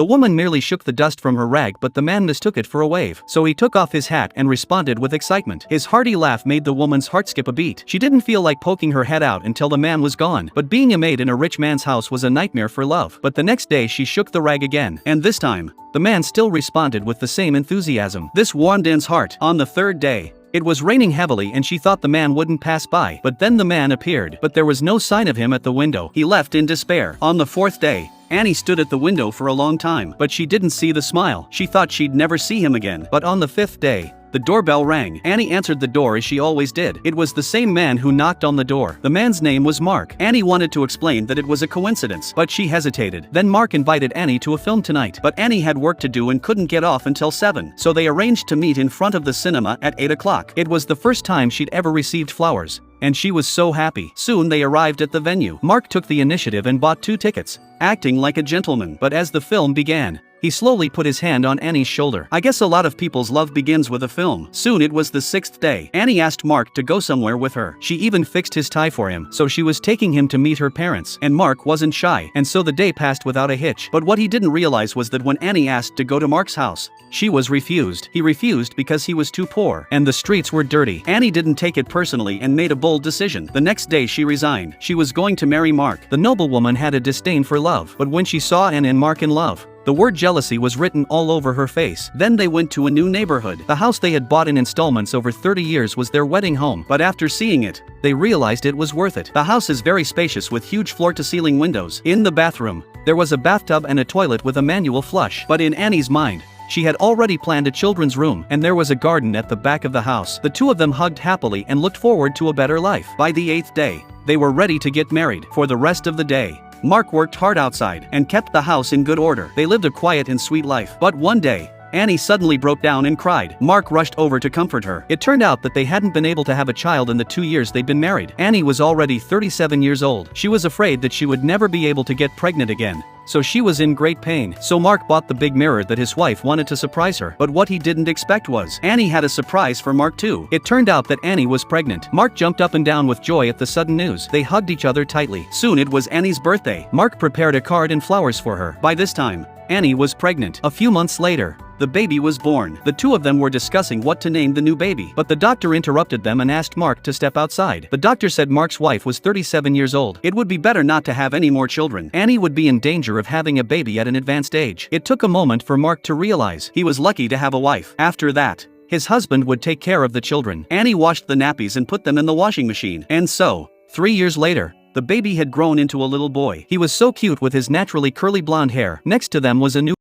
The woman merely shook the dust from her rag, but the man mistook it for a wave. So he took off his hat and responded with excitement. His hearty laugh made the woman's heart skip a beat. She didn't feel like poking her head out until the man was gone. But being a maid in a rich man's house was a nightmare for love. But the next day she shook the rag again. And this time, the man still responded with the same enthusiasm. This warmed Anne's heart. On the third day, it was raining heavily and she thought the man wouldn't pass by. But then the man appeared. But there was no sign of him at the window. He left in despair. On the fourth day, Annie stood at the window for a long time, but she didn't see the smile. She thought she'd never see him again. But on the fifth day, the doorbell rang. Annie answered the door as she always did. It was the same man who knocked on the door. The man's name was Mark. Annie wanted to explain that it was a coincidence, but she hesitated. Then Mark invited Annie to a film tonight. But Annie had work to do and couldn't get off until 7. So they arranged to meet in front of the cinema at 8 o'clock. It was the first time she'd ever received flowers, and she was so happy. Soon they arrived at the venue. Mark took the initiative and bought 2 tickets, acting like a gentleman. But as the film began, he slowly put his hand on Annie's shoulder. I guess a lot of people's love begins with a film. Soon it was the 6th day. Annie asked Mark to go somewhere with her. She even fixed his tie for him, so she was taking him to meet her parents. And Mark wasn't shy, and so the day passed without a hitch. But what he didn't realize was that when Annie asked to go to Mark's house, she was refused. He refused because he was too poor, and the streets were dirty. Annie didn't take it personally and made a bold decision. The next day she resigned. She was going to marry Mark. The noblewoman had a disdain for love, but when she saw Anne and Mark in love, the word jealousy was written all over her face. Then they went to a new neighborhood. The house they had bought in installments over 30 years was their wedding home. But after seeing it, they realized it was worth it. The house is very spacious with huge floor-to-ceiling windows. In the bathroom, there was a bathtub and a toilet with a manual flush. But in Annie's mind, she had already planned a children's room, and there was a garden at the back of the house. The two of them hugged happily and looked forward to a better life. By the 8th day, they were ready to get married. For the rest of the day, Mark worked hard outside and kept the house in good order. They lived a quiet and sweet life. But one day, Annie suddenly broke down and cried. Mark rushed over to comfort her. It turned out that they hadn't been able to have a child in the 2 years they'd been married. Annie was already 37 years old. She was afraid that she would never be able to get pregnant again, so she was in great pain. So Mark bought the big mirror that his wife wanted to surprise her. But what he didn't expect was, Annie had a surprise for Mark too. It turned out that Annie was pregnant. Mark jumped up and down with joy at the sudden news. They hugged each other tightly. Soon it was Annie's birthday. Mark prepared a card and flowers for her. By this time, Annie was pregnant. A few months later, the baby was born. The two of them were discussing what to name the new baby, but the doctor interrupted them and asked Mark to step outside. The doctor said Mark's wife was 37 years old. It would be better not to have any more children. Annie would be in danger of having a baby at an advanced age. It took a moment for Mark to realize he was lucky to have a wife. After that, his husband would take care of the children. Annie washed the nappies and put them in the washing machine. And so, 3 years later, the baby had grown into a little boy. He was so cute with his naturally curly blonde hair. Next to them was a new